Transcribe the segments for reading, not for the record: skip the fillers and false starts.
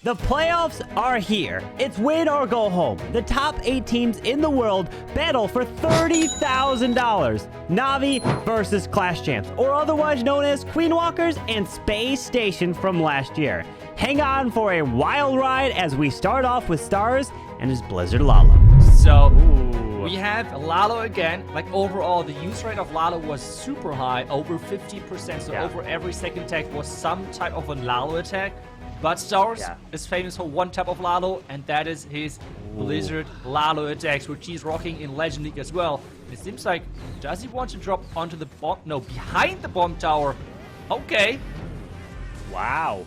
The playoffs are here. It's win or go home. The top 8 teams in the world battle for $30,000. Navi versus Clash Champs, or otherwise known as Queen Walkers and Space Station from last year. Hang on for a wild ride as we start off with Stars and his Blizzard Lalo. So, we have Lalo again. Like, overall, the use rate of Lalo was super high, over 50%. So, over every second attack was some type of a Lalo attack. But Stars is famous for one type of Lalo, and that is his Blizzard Lalo attacks, which he's rocking in Legend League as well. And it seems like, does he want to drop onto the bomb? No, behind the bomb tower. Okay. Wow.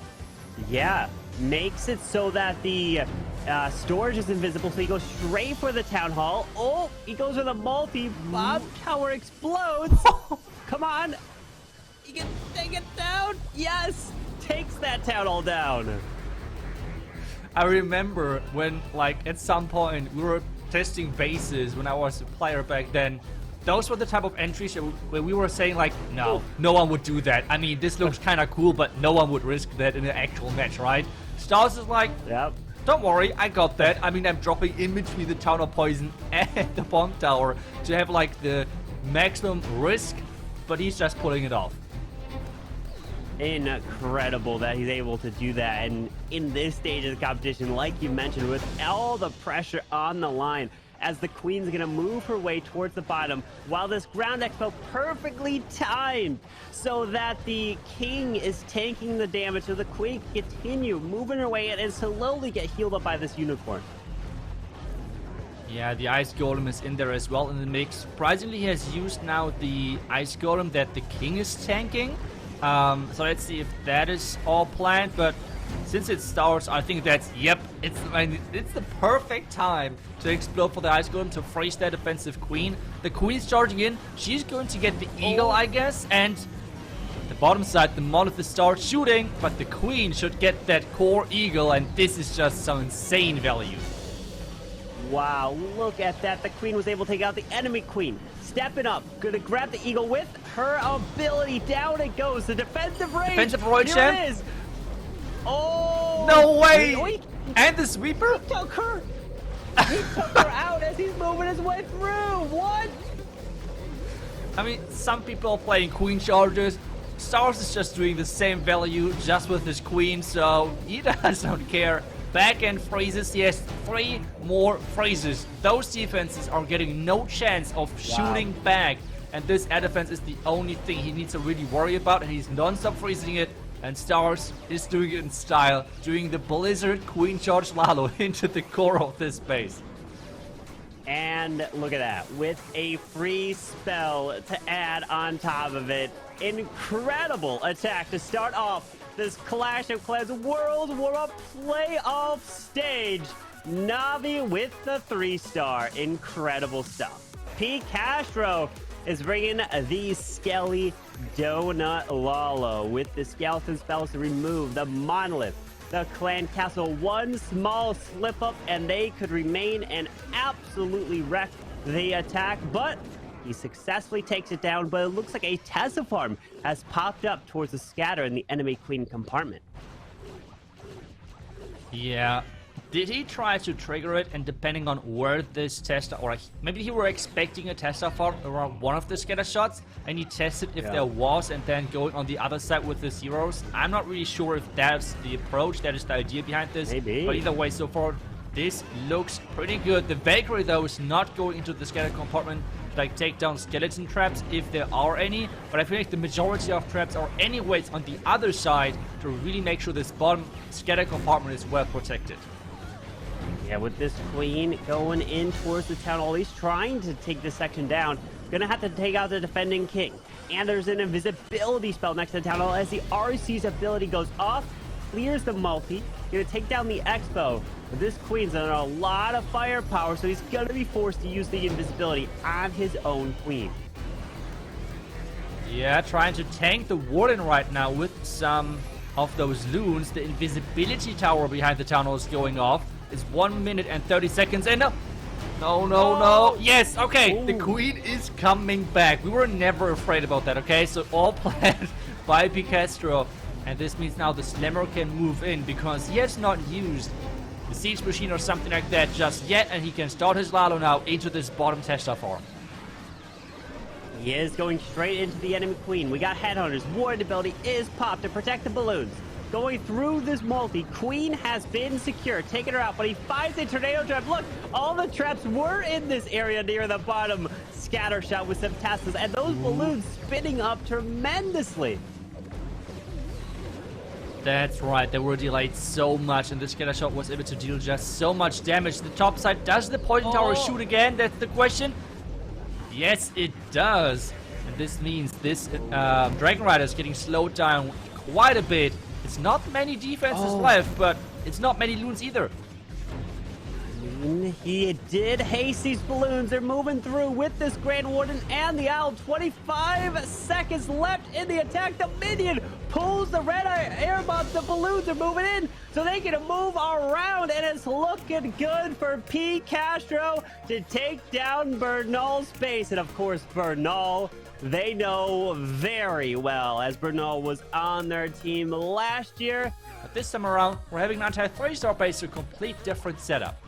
Yeah. Makes it so that the storage is invisible, so he goes straight for the Town Hall. Oh, he goes for the multi. Bomb tower explodes. Come on. You can take it down. Yes. Takes that Town Hall down. I remember when, like, at some point we were testing bases when I was a player back then. Those were the type of entries where we were saying, like, no one would do that. I mean, this looks kind of cool, but no one would risk that in an actual match, right? Stars is like, don't worry, I got that. I mean, I'm dropping in between the Town of Poison and the bomb tower to have, like, the maximum risk, but he's just pulling it off. Incredible that he's able to do that, and in this stage of the competition, like you mentioned, with all the pressure on the line, as the Queen's gonna move her way towards the bottom, while this ground expo perfectly timed so that the King is tanking the damage, so the Queen can continue moving her way in and slowly get healed up by this Unicorn. Yeah, the Ice Golem is in there as well in the mix. Surprisingly, he has used now the Ice Golem that the King is tanking. So let's see if that is all planned, but since it starts, I think that's, it's the perfect time to explode for the Ice Golem to freeze that defensive Queen. The Queen's charging in, she's going to get the Eagle, I guess, and the bottom side, the Monolith starts shooting, but the Queen should get that core Eagle, and this is just some insane value. Wow, look at that. The Queen was able to take out the enemy Queen. Stepping up, gonna grab the Eagle with her ability. Down it goes. The defensive range. Defensive Royal Champ. Here it is. Oh! No way! And the sweeper? He took her. He took her out as he's moving his way through. What? I mean, some people are playing Queen chargers. Stars is just doing the same value, just with his Queen, so he doesn't care. Back end freezes, he has 3 more freezes. Those defenses are getting no chance of shooting back. And this air defense is the only thing he needs to really worry about, and he's non-stop freezing it. And Stars is doing it in style, doing the Blizzard Queen Charge Lalo into the core of this base. And look at that, with a free spell to add on top of it. Incredible attack to start off this Clash of Clans World Warmup playoff stage. Navi with the 3-star. Incredible stuff. pCastro is bringing the Skelly Donut Lalo with the skeleton spells to remove the Monolith, the Clan Castle. One small slip up and they could remain and absolutely wreck the attack, but he successfully takes it down. But it looks like a Tesla farm has popped up towards the scatter in the enemy Queen compartment. Yeah. Did he try to trigger it, and depending on where this Tesla, or maybe he were expecting a Tesla farm around one of the scatter shots, and he tested if there was, and then going on the other side with the zeros. I'm not really sure if that's the approach, that is the idea behind this. Maybe. But either way, so far, this looks pretty good. The Valkyrie, though, is not going into the scatter compartment to, like, take down skeleton traps, if there are any. But I feel like the majority of traps are anyways on the other side to really make sure this bottom scatter compartment is well protected. Yeah, with this Queen going in towards the Town Hall, he's trying to take this section down. Gonna have to take out the defending King. And there's an invisibility spell next to the Town Hall as the RC's ability goes off, clears the multi, gonna take down the Expo. But this Queen's under a lot of firepower, so he's gonna be forced to use the invisibility on his own Queen. Yeah, trying to tank the Warden right now with some of those loons. The invisibility tower behind the Town Hall is going off. It's 1 minute and 30 seconds, and no. Yes, okay, the Queen is coming back. We were never afraid about that, okay? So all planned by pCastro. And this means now the Slammer can move in because he has not used the Siege Machine or something like that just yet. And he can start his Lalo now into this bottom Tesla farm. He is going straight into the enemy queen. We got headhunters. Ward ability is popped to protect the balloons. Going through this multi, queen has been secure, taking her out, but he finds a tornado trap. Look, all the traps were in this area near the bottom. Scatter shot with some Teslas, and those balloons spinning up tremendously. That's right, they were delayed so much, and the scatter shot was able to deal just so much damage. The top side, does the poison tower shoot again? That's the question. Yes, it does. And this means this Dragon Rider is getting slowed down quite a bit. It's not many defenses left, but it's not many loons either. He did haste these balloons. They're moving through with this Grand Warden and the Owl. 25 seconds left in the attack. The minion pulls the red air bombs. The balloons are moving in, so they can move around, and it's looking good for pCastro to take down Bernaul's base. And of course, Bernaul, they know very well, as Bernaul was on their team last year. But this time around, we're having an anti-3-star base, a complete different setup.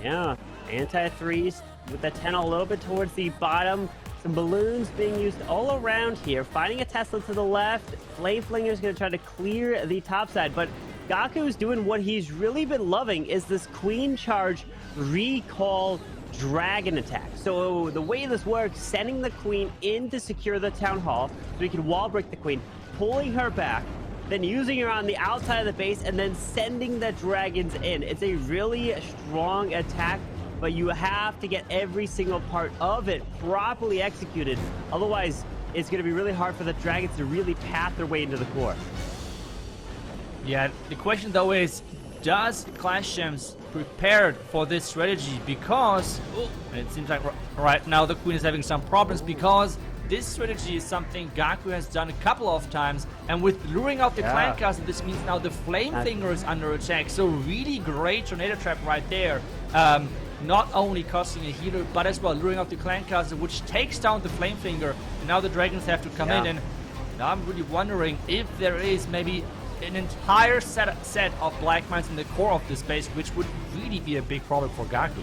Yeah, anti-threes with the 10 a little bit towards the bottom. Some balloons being used all around here. Finding a Tesla to the left. Flame Flinger is going to try to clear the top side, but GAKU is doing what he's really been loving, is this Queen Charge recall dragon attack. So the way this works, sending the queen in to secure the town hall so we can wall break the queen, pulling her back, then using her on the outside of the base, and then sending the dragons in. It's a really strong attack, but you have to get every single part of it properly executed. Otherwise, it's going to be really hard for the dragons to really path their way into the core. Yeah, the question though is, does Clash Champs prepared for this strategy? Because it seems like right now the queen is having some problems, because this strategy is something GAKU has done a couple of times, and with luring out the clan castle, this means now the flame finger is under attack. So really great tornado trap right there. Not only costing a healer, but as well luring out the clan castle, which takes down the flame finger. And now the dragons have to come in, and now I'm really wondering if there is maybe an entire set of black mines in the core of this base, which would really be a big problem for GAKU.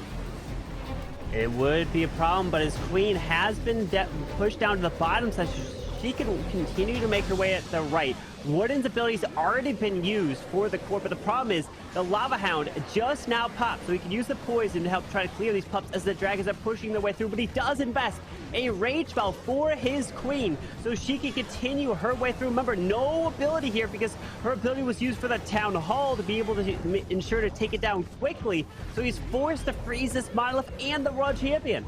It would be a problem, but his queen has been pushed down to the bottom, so she can continue to make her way at the right. Warden's abilities have already been used for the core, but the problem is the Lava Hound just now popped, so he can use the poison to help try to clear these pups as the dragons are pushing their way through, but he does invest a rage spell for his queen so she can continue her way through. Remember, no ability here because her ability was used for the town hall to be able to ensure to take it down quickly, so he's forced to freeze this monolith and the Royal Champion.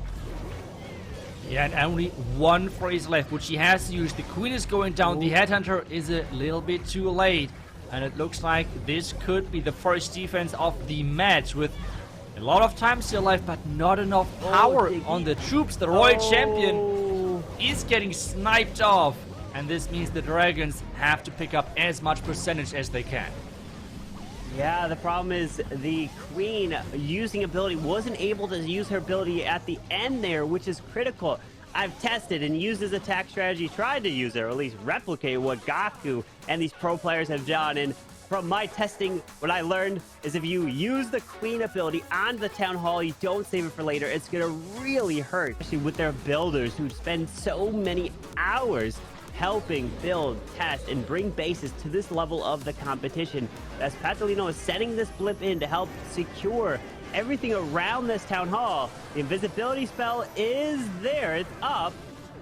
Yeah, and only one phrase left, which he has used. The queen is going down. The headhunter is a little bit too late. And it looks like this could be the first defense of the match, with a lot of time still left, but not enough power on the troops. The Royal Champion is getting sniped off. And this means the dragons have to pick up as much percentage as they can. Yeah, the problem is the queen using ability wasn't able to use her ability at the end there, which is critical. I've tested and used his attack strategy, tried to use it, or at least replicate what GAKU and these pro players have done. And from my testing, what I learned is if you use the queen ability on the town hall, you don't save it for later, it's going to really hurt, especially with their builders who spend so many hours helping build, test, and bring bases to this level of the competition. As PATOLINO is setting this blip in to help secure everything around this town hall. The invisibility spell is there. It's up,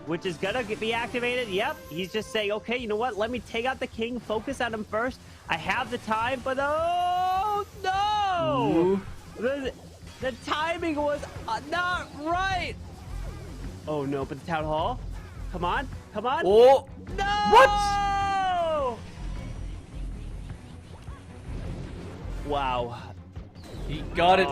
which is gonna be activated. Yep, he's just saying, okay, you know what? Let me take out the king, focus on him first. I have the time, but oh no! The timing was not right. Oh no, but the town hall? Come on, come on. Oh, no! What? Wow. He got it.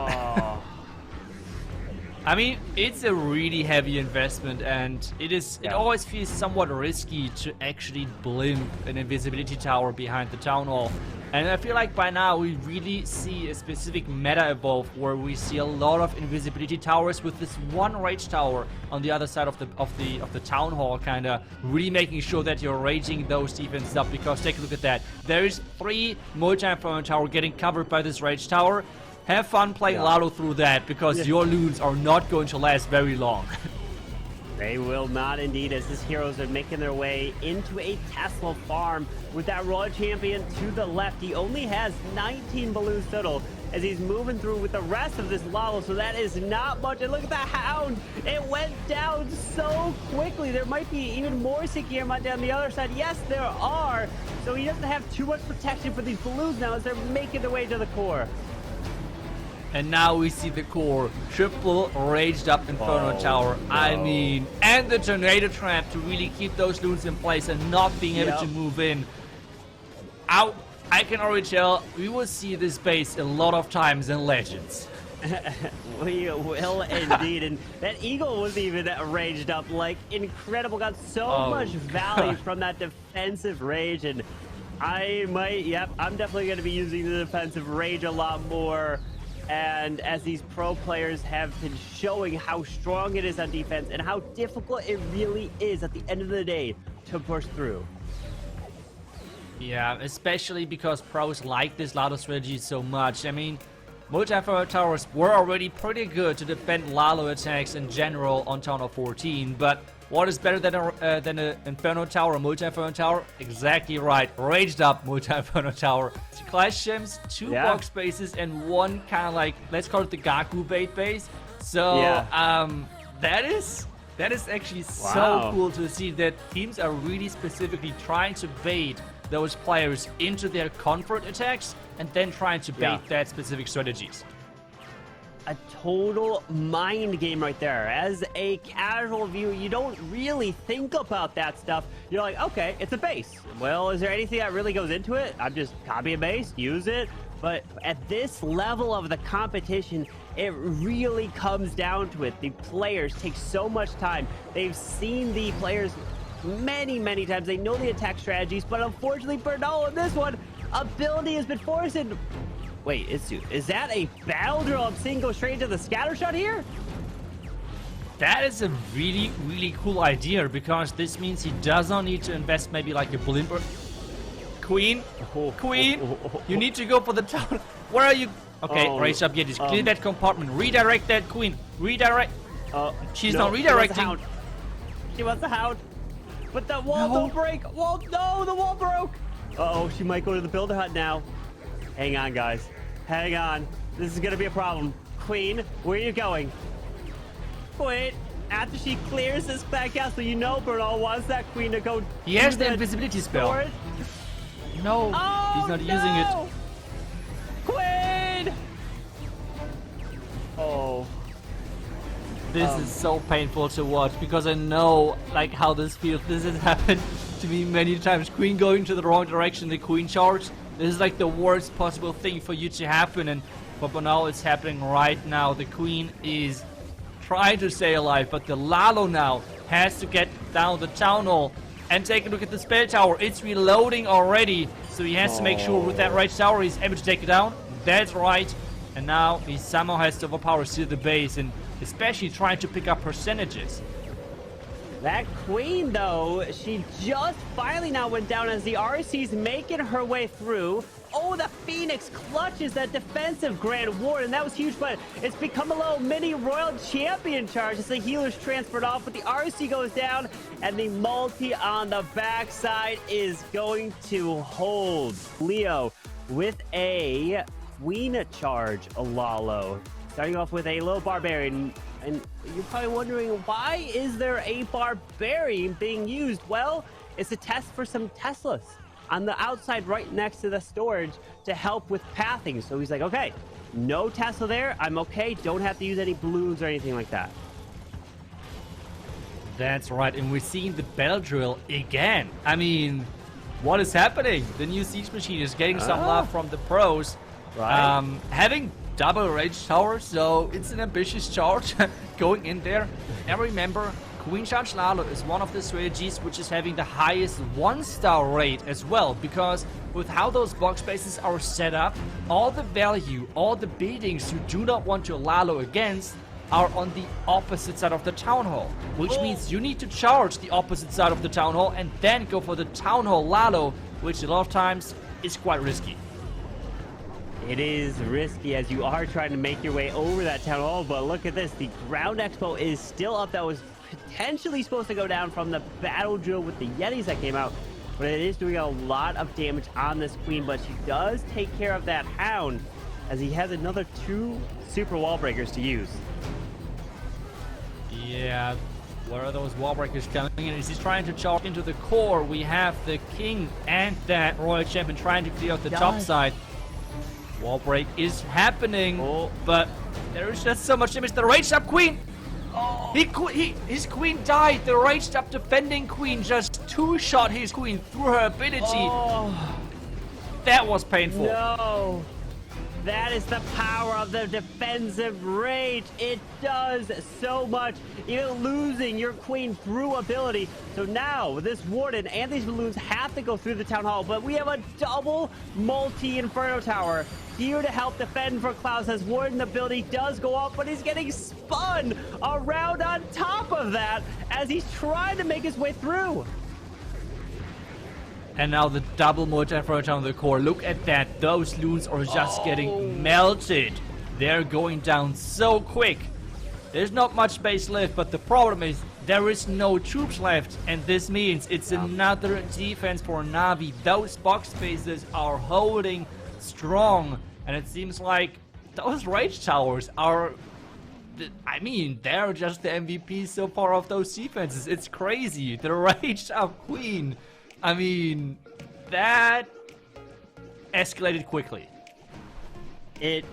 I mean, it's a really heavy investment, and it always feels somewhat risky to actually blimp an invisibility tower behind the town hall. And I feel like by now we really see a specific meta evolve where we see a lot of invisibility towers with this one rage tower on the other side of the town hall, kind of really making sure that you're raging those defenses up. Because take a look at that. There is 3 multi-inferno tower getting covered by this rage tower. Have fun playing Lalo through that, because your loons are not going to last very long. They will not indeed, as his heroes are making their way into a Tesla farm with that Royal Champion to the left. He only has 19 balloons total as he's moving through with the rest of this Lalo, so that is not much. And look at the Hound. It went down so quickly. There might be even more Sekirma down the other side. Yes, there are. So he doesn't have too much protection for these balloons now as they're making their way to the core. And now we see the core triple raged up Inferno Tower. No. I mean, and the tornado trap to really keep those loons in place and not being able to move in. I can already tell we will see this base a lot of times in Legends. We will indeed. And that Eagle was even raged up like incredible. Got so much value from that defensive rage. And I'm definitely going to be using the defensive rage a lot more. And as these pro players have been showing how strong it is on defense and how difficult it really is at the end of the day to push through. Yeah, especially because pros like this Lalo strategy so much. I mean, multi-inferno towers were already pretty good to defend Lalo attacks in general on Town Hall 14, but what is better than an Inferno Tower, a multi-Inferno Tower? Exactly right, raged up multi-Inferno Tower. Clash Champs, 2 box bases and 1 kind of like, let's call it the GAKU bait base. So that is actually so cool to see that teams are really specifically trying to bait those players into their comfort attacks and then trying to bait that specific strategies. A total mind game right there. As a casual viewer, you don't really think about that stuff. You're like, okay, it's a base. Well, is there anything that really goes into it? I'm just copy a base, use it. But at this level of the competition, it really comes down to it. The players take so much time. They've seen the players many times. They know the attack strategies, but unfortunately, Bernaul in this one, ability has been forced. Wait, is that a battle drill I'm seeing go straight into the scatter shot here? That is a really cool idea, because this means he does not need to invest maybe like a blimp. Queen, you need to go for the town. Where are you? Okay, raise up, just clear that compartment. Redirect that Queen. Redirect. She's not redirecting. She wants the Hound. But the wall don't break. Wall, no, the wall broke. Uh-oh, she might go to the builder hut now. Hang on, guys. Hang on. This is going to be a problem. Queen, where are you going? Queen, after she clears this back out, so you know Bernaul wants that Queen to go. He has the invisibility spell. No, he's not using it. Queen! Oh. This is so painful to watch, because I know like how this feels. This has happened to me many times. Queen going to the wrong direction, the Queen charge. This is like the worst possible thing for you to happen, and for Bernaul it's happening right now. The Queen is trying to stay alive, but the Lalo now has to get down the town hall. And take a look at the spell tower. It's reloading already, so he has to make sure with that right tower he's able to take it down. That's right. And now he somehow has to overpower still the base, and especially trying to pick up percentages. That Queen, though, she just finally now went down as the RC's making her way through. Oh, the Phoenix clutches that defensive Grand Ward, and that was huge, but it's become a little mini Royal Champion charge as the healers transferred off, but the RC goes down, and the multi on the backside is going to hold. Leo with a Queen charge, Lalo. Starting off with a little Barbarian. And you're probably wondering, why is there a Barbarian being used? Well, it's a test for some Teslas on the outside right next to the storage to help with pathing. So he's like, okay, no Tesla there. I'm okay. Don't have to use any balloons or anything like that. That's right. And we're seeing the battle drill again. I mean, what is happening? The new siege machine is getting some love from the pros. Right. Having double rage tower, so it's an ambitious charge going in there. And remember, Queen Charge Lalo is one of the strategies which is having the highest 1-star rate as well, because with how those box spaces are set up, all the value, all the buildings you do not want your Lalo against are on the opposite side of the Town Hall, which means you need to charge the opposite side of the Town Hall and then go for the Town Hall Lalo, which a lot of times is quite risky. It is risky as you are trying to make your way over that Town Hall, but look at this. The Ground Expo is still up. That was potentially supposed to go down from the battle drill with the Yetis that came out, but it is doing a lot of damage on this Queen, but she does take care of that Hound as he has another 2 super wall breakers to use. Yeah, where are those wall breakers coming in? Is he trying to charge into the core? We have the King and that Royal Champion trying to clear out the top side. Wall break is happening, but there is just so much damage. The raged up Queen! His Queen died. The raged up defending Queen just 2-shot his Queen through her ability. That was painful. No! That is the power of the defensive rage. It does so much, even losing your Queen through ability. So now this Warden and these balloons have to go through the Town Hall, but we have a double multi-Inferno Tower here to help defend for Klaus as Warden ability does go off, but he's getting spun around on top of that as he's trying to make his way through. And now the double multi-Inferno Tower on the core. Look at that. Those loons are just getting melted. They're going down so quick. There's not much base left, but the problem is there is no troops left. And this means it's another defense for Navi. Those box spaces are holding strong. And it seems like those rage towers are... I mean, they're just the MVP so far of those defenses. It's crazy. The raged up Queen... I mean, that escalated quickly. It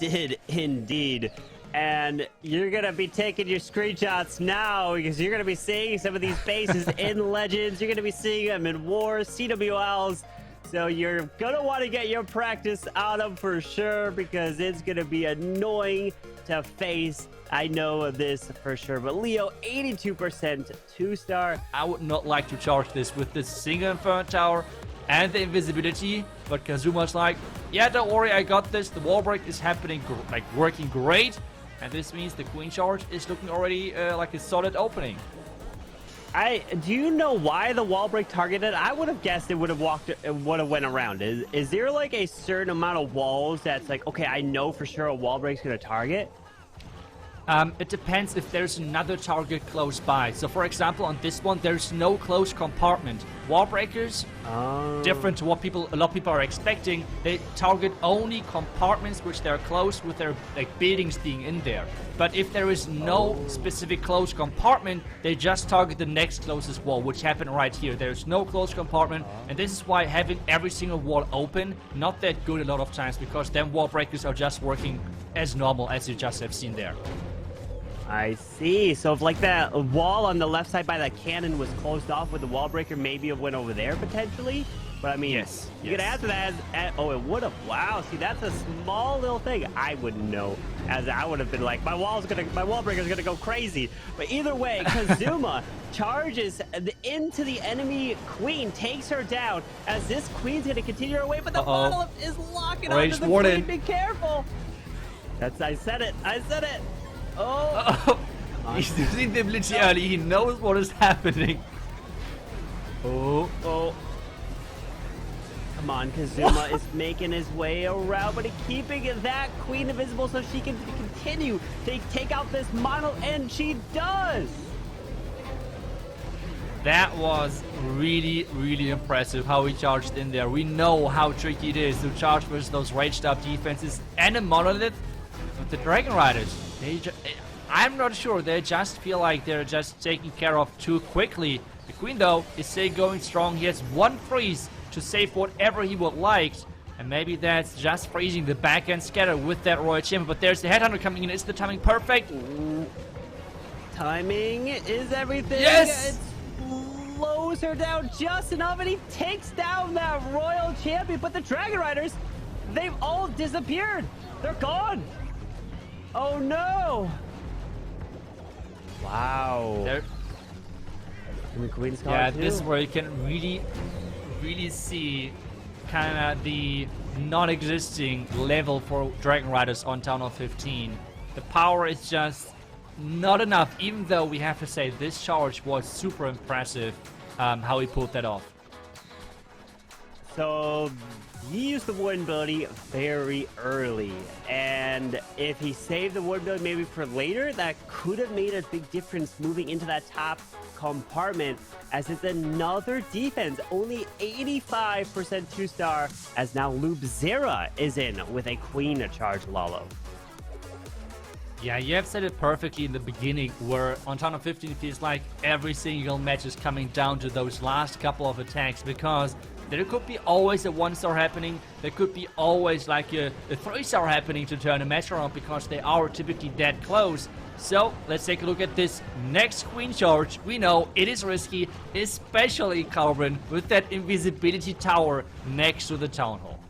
did indeed. And you're going to be taking your screenshots now because you're going to be seeing some of these bases in Legends. You're going to be seeing them in Wars, CWLs. So you're going to want to get your practice out of for sure because it's going to be annoying to face. I know this for sure. But Leo, 82% 2-star. I would not like to charge this with this single Inferno Tower and the invisibility. But Kazuma's like, yeah, don't worry, I got this. The wall break is happening, working great. And this means the Queen charge is looking already like a solid opening. Do you know why the wall break targeted? I would have guessed it would have went around. Is there like a certain amount of walls that's like, okay, I know for sure a wall break's gonna target? It depends if there's another target close by. So for example, on this one, there's no close compartment. Wall breakers, different to what a lot of people are expecting. They target only compartments which they're close with their buildings being in there. But if there is no specific close compartment, they just target the next closest wall, which happened right here. There's no close compartment, and this is why having every single wall open, not that good a lot of times, because then wall breakers are just working as normal as you just have seen there. I see. So if like that wall on the left side by that cannon was closed off with the wall breaker, maybe it went over there potentially. But I mean, yes, you could add to that. Oh, it would have. Wow. See, that's a small little thing. I wouldn't know, as I would have been like, my wall breaker's gonna go crazy. But either way, Kazuma charges into the enemy Queen, takes her down. As this Queen's gonna continue her way, but the bottle is locking onto the Queen. Be careful. I said it. Oh! He's using the ability early. He knows what is happening. Oh. Come on, Kazuma is making his way around, but keeping that Queen invisible so she can continue to take out this model, and she does! That was really, really impressive how he charged in there. We know how tricky it is to charge versus those raged up defenses and a monolith. But the Dragon Riders, I'm not sure. They just feel like they're just taken care of too quickly. The Queen, though, is still going strong. He has one freeze to save whatever he would like. And maybe that's just freezing the backhand scatter with that Royal Champion. But there's the Headhunter coming in. Is the timing perfect? Timing is everything. Yes! It slows her down just enough, and he takes down that Royal Champion. But the Dragon Riders, they've all disappeared. They're gone. Oh no! Wow. And the Queen's card Yeah, too. this is where you can really see kind of the non-existing level for Dragon Riders on Town Hall 15. The power is just not enough, even though we have to say this charge was super impressive, how he pulled that off. So he used the Warden ability very early, and if he saved the Warden ability maybe for later, that could have made a big difference moving into that top compartment, as it's another defense. Only 85% 2-star, as now LoOPzera is in with a Queen to charge Lalo. Yeah, you have said it perfectly in the beginning, where on Town Hall 15 it feels like every single match is coming down to those last couple of attacks, because there could be always a 1-star happening, there could be always like a 3-star happening to turn a match around, because they are typically that close. So let's take a look at this next Queen charge. We know it is risky, especially Carbon with that invisibility tower next to the Town Hall.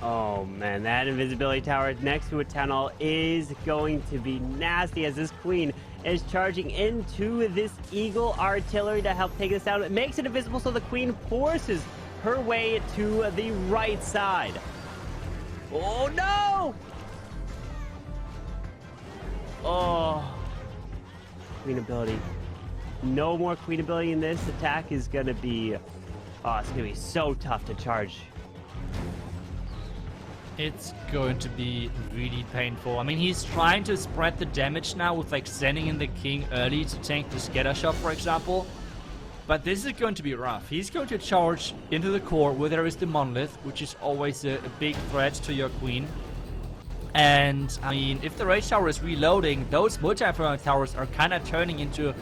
Oh man, that invisibility tower next to a Town Hall is going to be nasty, as this Queen is charging into this Eagle artillery to help take this down. It makes it invisible, so the Queen forces her way to the right side. Oh no! Oh, Queen ability. No more Queen ability in this. Attack is gonna be, oh, it's gonna be so tough to charge. It's going to be really painful. I mean, he's trying to spread the damage now with like sending in the King early to tank the scatter shot, for example. But this is going to be rough. He's going to charge into the core where there is the Monolith, which is always a big threat to your Queen. And I mean, if the Rage Tower is reloading, those multi-inferno towers are kind of turning into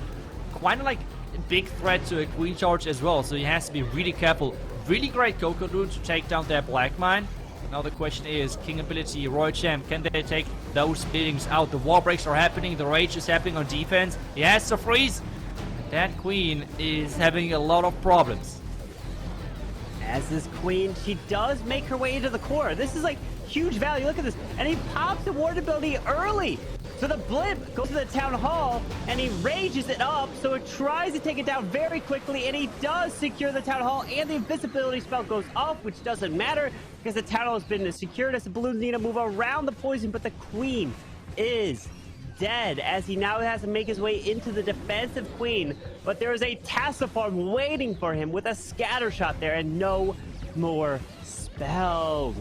quite like a big threat to a Queen charge as well. So he has to be really careful. Really great Coco Rune to take down their Black Mine. Now the question is, King ability, Royal Champ, can they take those buildings out? The wall breaks are happening, the Rage is happening on defense. He has to freeze. That Queen is having a lot of problems. As this Queen, she does make her way into the core. This is like huge value. Look at this. And he pops the ward ability early. So the blip goes to the Town Hall, and he rages it up, so it tries to take it down very quickly, and he does secure the Town Hall, and the invisibility spell goes off, which doesn't matter, because the Town Hall has been secured as the balloons need to move around the poison, but the Queen is dead, as he now has to make his way into the defensive Queen, but there is a Tassiform waiting for him with a scatter shot there, and no more spells.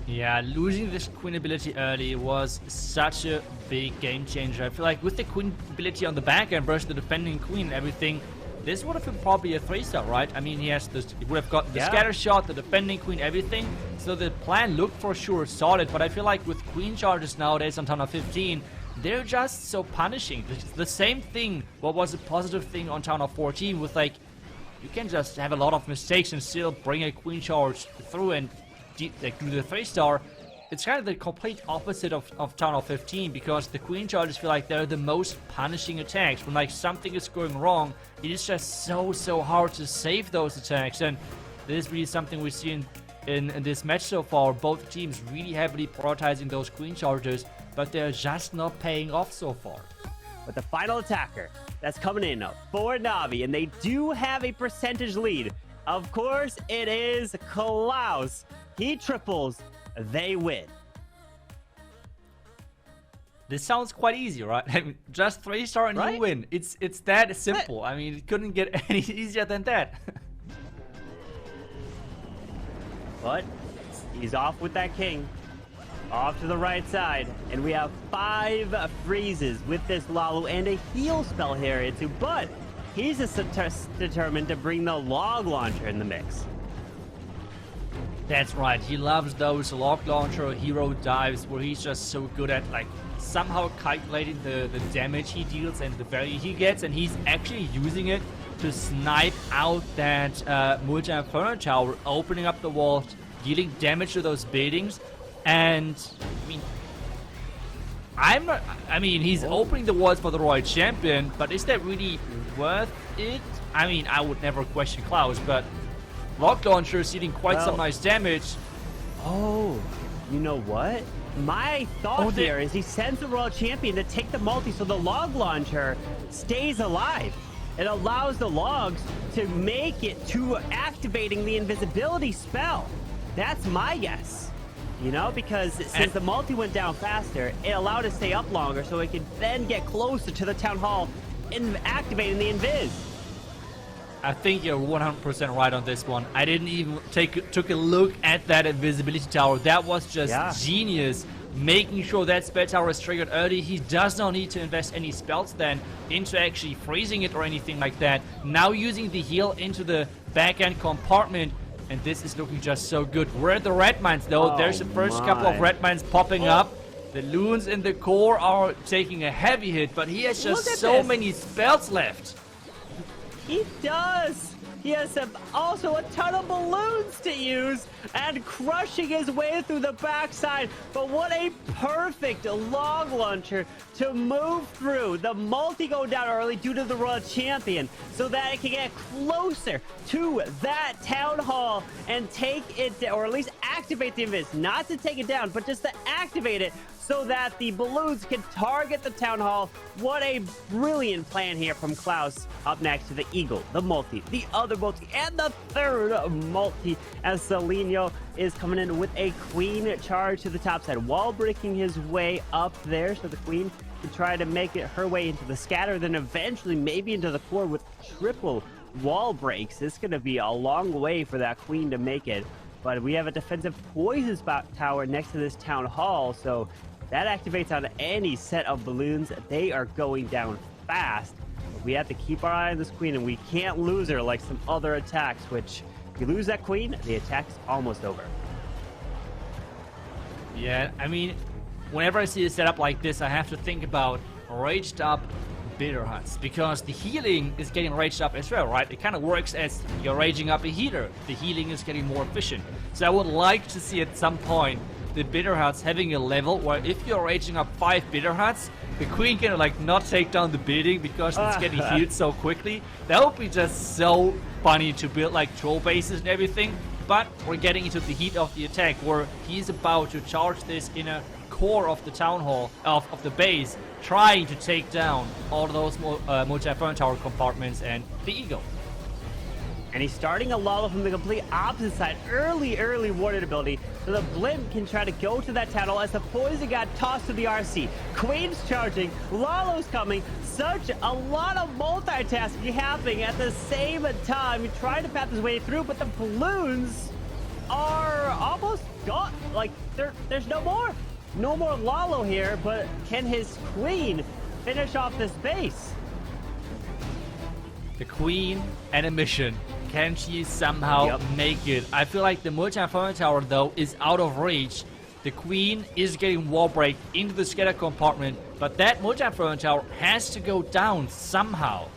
Yeah, losing this Queen ability early was such a big game changer. I feel like with the Queen ability on the back end versus the defending Queen and everything, this would have been probably a 3-star, right? I mean, he would have got the scatter shot, the defending Queen, everything. So the plan looked for sure solid, but I feel like with Queen charges nowadays on Town Hall 15, they're just so punishing. It's the same thing, what was a positive thing on Town Hall 14 with like, you can just have a lot of mistakes and still bring a Queen charge through and like do the 3-star. It's kind of the complete opposite of Town Hall 15, because the Queen charges feel like they're the most punishing attacks. When like something is going wrong, it is just so hard to save those attacks, and this is really something we see in this match so far. Both teams really heavily prioritizing those Queen charges, but they're just not paying off so far. But the final attacker that's coming in for Navi, and they do have a percentage lead. Of course, it is Klaus. He triples, they win. This sounds quite easy, right? I mean, just 3-star and you win. It's that simple. I mean, it couldn't get any easier than that. But he's off with that King. Off to the right side. And we have 5 freezes with this Lalo and a heal spell here into. But he's determined to bring the log launcher in the mix. That's right, he loves those log launcher hero dives where he's just so good at like somehow calculating the damage he deals and the value he gets, and he's actually using it to snipe out that multi-inferno tower, opening up the walls, dealing damage to those buildings. And I mean, he's opening the walls for the Royal Champion, but is that really worth it? I mean, I would never question Klaus, but log launcher is dealing quite some nice damage. Oh, you know what? My thought here is he sends the Royal Champion to take the multi so the log launcher stays alive. It allows the logs to make it to activating the invisibility spell. That's my guess. You know, because since the multi went down faster, it allowed it to stay up longer so it could then get closer to the town hall and activating the invis. I think you're 100% right on this one. I didn't even took a look at that invisibility tower. That was just genius. Making sure that spell tower is triggered early. He does not need to invest any spells then into actually freezing it or anything like that. Now using the heal into the back end compartment. And this is looking just so good. We're at the red mines though. There's the first couple of red mines popping up. The loons in the core are taking a heavy hit, but he has just so many spells left. He does. He has also a ton of balloons to use and crushing his way through the backside. But what a perfect log launcher to move through. The multi go down early due to the Royal Champion so that it can get closer to that town hall and take it, or at least activate the invis. Not to take it down, but just to activate it so that the balloons can target the town hall. What a brilliant plan here from Klaus. Up next to the eagle, the multi, the other multi, and the third multi as CELINHO is coming in with a queen charge to the top side, wall breaking his way up there so the queen can try to make it her way into the scatter, then eventually maybe into the core with triple wall breaks. It's going to be a long way for that queen to make it, but we have a defensive poison spot tower next to this town hall, so that activates on any set of balloons. They are going down fast. We have to keep our eye on this queen, and we can't lose her like some other attacks, which if you lose that queen, the attack's almost over. Yeah, I mean, whenever I see a setup like this, I have to think about raged up bitter huts, because the healing is getting raged up as well, right? It kind of works as you're raging up a healer. The healing is getting more efficient. So I would like to see at some point the bitter huts having a level where if you're raging up 5 bitter huts, the queen can like not take down the building because it's getting healed so quickly. That would be just so funny to build like troll bases and everything. But we're getting into the heat of the attack where he's about to charge this inner core of the town hall, of the base, trying to take down all of those multi-fern tower compartments and the eagle. And he's starting a Lalo from the complete opposite side. Early warded ability. So the blimp can try to go to that tunnel as the poison got tossed to the RC. Queen's charging. Lalo's coming. Such a lot of multitasking happening at the same time. He tried to path his way through, but the balloons are almost gone. Like, there's no more. No more Lalo here, but can his queen finish off this base? The queen and a mission. Can she somehow make it? I feel like the multi-fern tower though is out of reach. The queen is getting wall break into the scatter compartment, but that multi-fern tower has to go down somehow.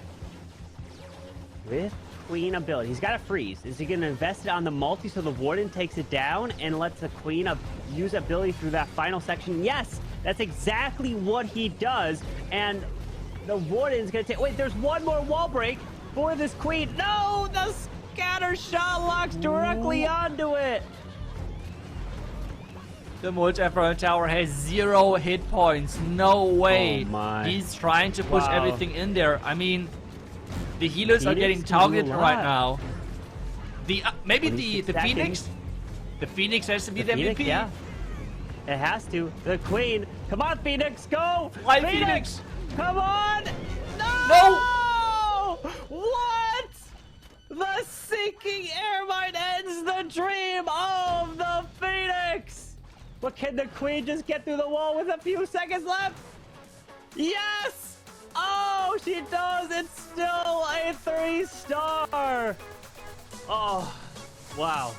With queen ability, he's got to freeze. Is he going to invest it on the multi so the warden takes it down and lets the queen use ability through that final section? Yes, that's exactly what he does. And the warden's going to take... Wait, there's one more wall break for this queen. No, the scatter shot locks directly onto it. The multi-fern tower has 0 hit points. No way. Oh my. He's trying to push everything in there. I mean, the healers are getting targeted right now. The maybe the Phoenix. The Phoenix has to be the MVP. Yeah, it has to. The queen. Come on, Phoenix, go! Fly, Phoenix! Come on! No! What? The sinking air mine ends the dream of the Phoenix! But can the queen just get through the wall with a few seconds left? Yes! Oh, she does! It's still a 3-star! Oh, wow.